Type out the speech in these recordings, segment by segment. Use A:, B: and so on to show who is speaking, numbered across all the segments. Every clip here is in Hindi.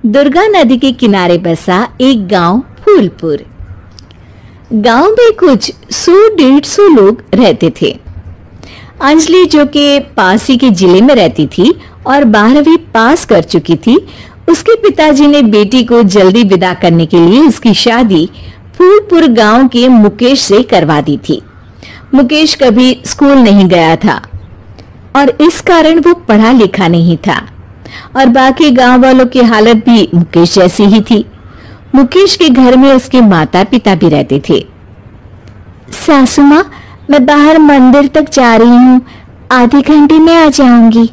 A: दुर्गा नदी के किनारे बसा एक गांव फूलपुर। गांव में कुछ 100-150 लोग रहते थे। अंजलि, जो कि पास ही के जिले में रहती थी और 12वीं पास कर चुकी थी, उसके पिताजी ने बेटी को जल्दी विदा करने के लिए उसकी शादी फूलपुर गांव के मुकेश से करवा दी थी। मुकेश कभी स्कूल नहीं गया था और इस कारण वो पढ़ा लिखा नहीं था और बाकी गांव वालों की हालत भी मुकेश जैसी ही थी। मुकेश के घर में उसके माता पिता भी रहते थे। सासू माँ, मैं बाहर मंदिर तक जा रही हूँ, आधे घंटे में आ जाऊंगी।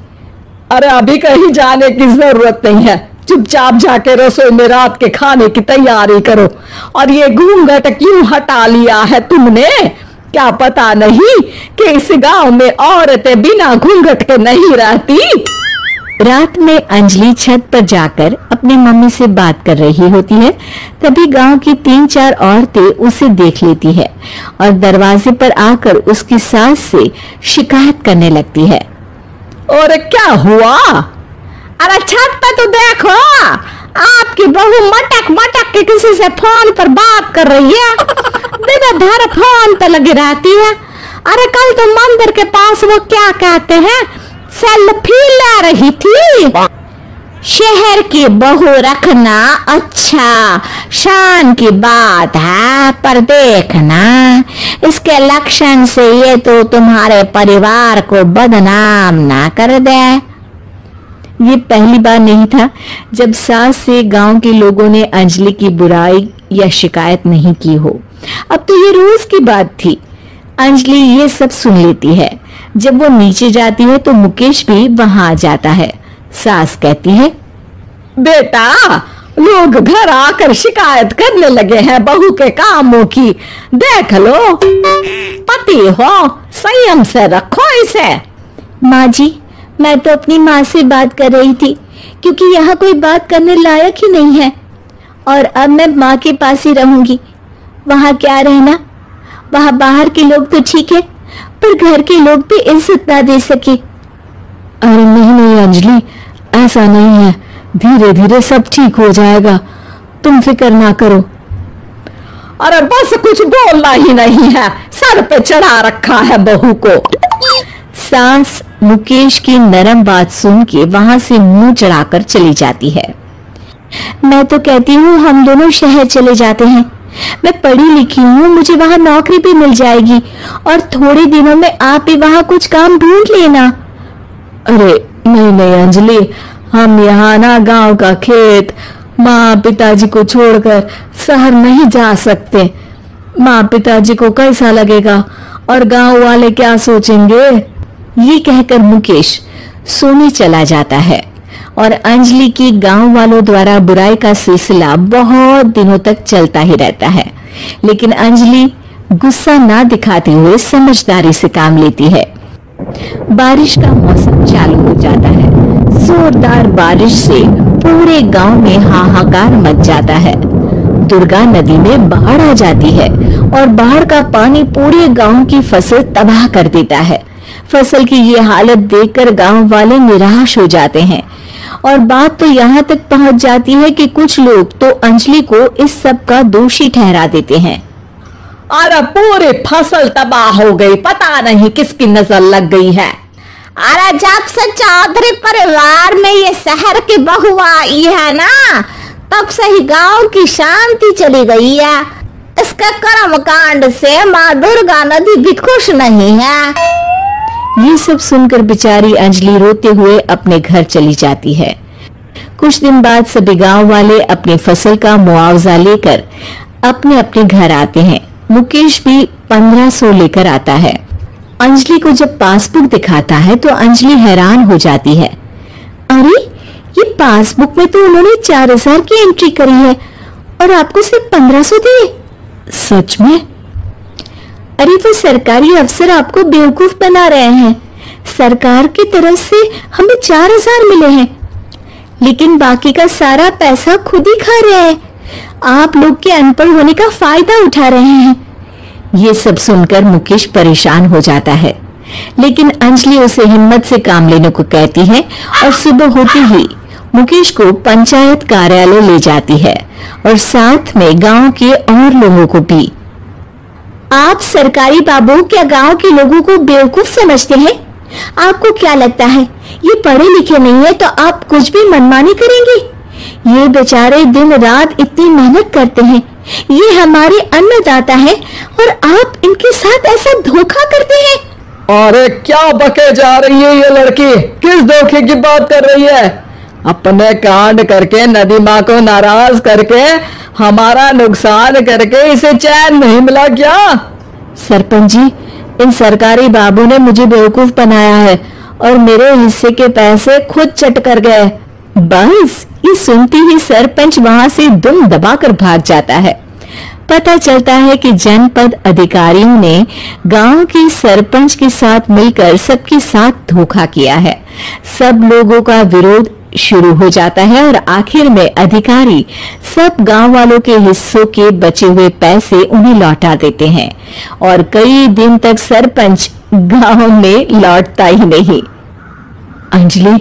B: अरे अभी कहीं जाने की जरूरत नहीं है, चुपचाप जाके रसोई में रात के खाने की तैयारी करो। और ये घूंघट क्यों हटा लिया है तुमने? क्या पता नहीं कि इस गांव में औरतें बिना घूंघट के नहीं रहती।
A: रात में अंजलि छत पर जाकर अपनी मम्मी से बात कर रही होती है। तभी गांव की 3-4 औरतें उसे देख लेती है और दरवाजे पर आकर उसकी सास से शिकायत करने लगती है।
B: और क्या हुआ? अरे छत पे तो देखो, आपकी बहू मटक मटक के किसी से फोन पर बात कर रही है। दिन भर फोन पे लगी रहती है। अरे कल तो मंदिर के पास वो क्या कहते हैं, सेल्फी ले रही थी।
A: शहर की बहू रखना अच्छा शान की बात है, पर देखना इसके लक्षण से ये तो तुम्हारे परिवार को बदनाम ना कर दे। ये पहली बार नहीं था जब सास से गांव के लोगों ने अंजलि की बुराई या शिकायत नहीं की हो। अब तो ये रोज की बात थी। अंजलि ये सब सुन लेती है। जब वो नीचे जाती है तो मुकेश भी वहां आ जाता है। सास कहती है,
B: बेटा, लोग घर आकर शिकायत करने लगे हैं बहू के कामों की। देख लो, पति हो, संयम से रखो इसे।
A: माँ जी, मैं तो अपनी माँ से बात कर रही थी, क्योंकि यहाँ कोई बात करने लायक ही नहीं है और अब मैं माँ के पास ही रहूंगी। वहाँ क्या रहना, वहाँ बाहर के लोग तो ठीक है, पर घर के लोग भी इज्जत ना दे सके।
B: अरे नहीं नहीं अंजलि, ऐसा नहीं है, धीरे धीरे सब ठीक हो जाएगा, तुम फिक्र ना करो। अरे बस कुछ बोलना ही नहीं है, सर पे चढ़ा रखा है बहू को।
A: सास मुकेश की नरम बात सुन के वहां से मुंह चढ़ाकर चली जाती है। मैं तो कहती हूँ हम दोनों शहर चले जाते हैं। मैं पढ़ी लिखी हूँ, मुझे वहाँ नौकरी भी मिल जाएगी और थोड़े दिनों में आप भी वहाँ कुछ काम ढूंढ लेना।
B: अरे नहीं नहीं अंजलि, हम यहाँ ना गांव का खेत, माँ पिताजी को छोड़कर शहर नहीं जा सकते। माँ पिताजी को कैसा लगेगा और गांव वाले क्या सोचेंगे?
A: ये कहकर मुकेश सोने चला जाता है और अंजलि की गांव वालों द्वारा बुराई का सिलसिला बहुत दिनों तक चलता ही रहता है। लेकिन अंजलि गुस्सा ना दिखाते हुए समझदारी से काम लेती है। बारिश का मौसम चालू हो जाता है। जोरदार बारिश से पूरे गांव में हाहाकार मच जाता है। दुर्गा नदी में बाढ़ आ जाती है और बाढ़ का पानी पूरे गांव की फसल तबाह कर देता है। फसल की ये हालत देखकर गांव वाले निराश हो जाते हैं और बात तो यहाँ तक पहुँच जाती है कि कुछ लोग तो अंजलि को इस सब का दोषी ठहरा देते हैं।
B: अरे पूरी फसल तबाह हो गई, पता नहीं किसकी नजर लग गई है।
C: अरे जब से चौधरी परिवार में ये शहर की बहू आई है ना, तब से ही गांव की शांति चली गई है। इसके कर्म कांड से माँ दुर्गा नदी भी खुश नहीं है।
A: ये सब सुनकर बेचारी अंजलि रोते हुए अपने घर चली जाती है। कुछ दिन बाद सभी गांव वाले अपनी फसल का मुआवजा लेकर अपने अपने घर आते हैं। मुकेश भी 1500 लेकर आता है। अंजलि को जब पासबुक दिखाता है तो अंजलि हैरान हो जाती है। अरे, ये पासबुक में तो उन्होंने 4000 की एंट्री करी है और आपको सिर्फ 1500 दिए।
B: सच में?
A: अरे वो सरकारी अफसर आपको बेवकूफ बना रहे हैं। सरकार की तरफ से हमें 4000 मिले हैं, लेकिन बाकी का सारा पैसा खुद ही खा रहे हैं। आप लोग के अनपढ़ होने का फायदा उठा रहे हैं। ये सब सुनकर मुकेश परेशान हो जाता है, लेकिन अंजलि उसे हिम्मत से काम लेने को कहती है और सुबह होते ही मुकेश को पंचायत कार्यालय ले जाती है और साथ में गांव के और लोगों को भी।
C: आप सरकारी बाबू क्या गांव के लोगों को बेवकूफ समझते हैं? आपको क्या लगता है ये पढ़े लिखे नहीं है तो आप कुछ भी मनमानी करेंगे? ये बेचारे दिन रात इतनी मेहनत करते हैं, ये हमारे अन्नदाता हैं और आप इनके साथ ऐसा धोखा करते हैं।
D: अरे क्या बके जा रही है ये लड़की, किस धोखे की बात कर रही है? अपने कांड करके नदी माँ को नाराज करके हमारा नुकसान करके इसे चैन नहीं मिला क्या?
A: सरपंच जी, इन सरकारी बाबू ने मुझे बेवकूफ बनाया है और मेरे हिस्से के पैसे खुद चट कर गए। बस ये सुनती ही सरपंच वहां से दुम दबाकर भाग जाता है। पता चलता है कि जनपद अधिकारियों ने गांव के सरपंच के साथ मिलकर सबके साथ धोखा किया है। सब लोगों का विरोध शुरू हो जाता है और आखिर में अधिकारी सब गांव वालों के हिस्सों के बचे हुए पैसे उन्हें लौटा देते हैं और कई दिन तक सरपंच गांव में लौटता ही नहीं। अंजलि,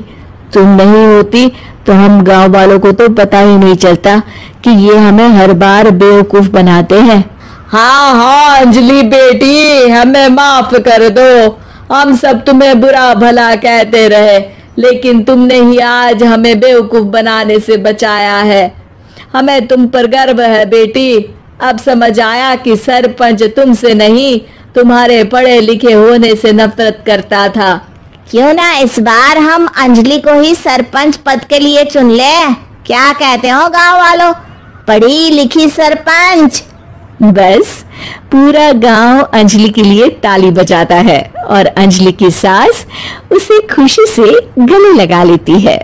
A: तुम नहीं होती तो हम गांव वालों को तो पता ही नहीं चलता कि ये हमें हर बार बेवकूफ बनाते हैं।
D: हाँ हाँ अंजलि बेटी, हमें माफ कर दो। हम सब तुम्हें बुरा भला कहते रहे, लेकिन तुमने ही आज हमें बेवकूफ बनाने से बचाया है। हमें तुम पर गर्व है बेटी। अब समझ आया कि सरपंच तुमसे नहीं, तुम्हारे पढ़े लिखे होने से नफरत करता था।
C: क्यों ना इस बार हम अंजलि को ही सरपंच पद के लिए चुन ले? क्या कहते हो गांव वालों? पढ़ी लिखी सरपंच।
A: बस पूरा गांव अंजलि के लिए ताली बजाता है और अंजलि की सास उसे खुशी से गले लगा लेती है।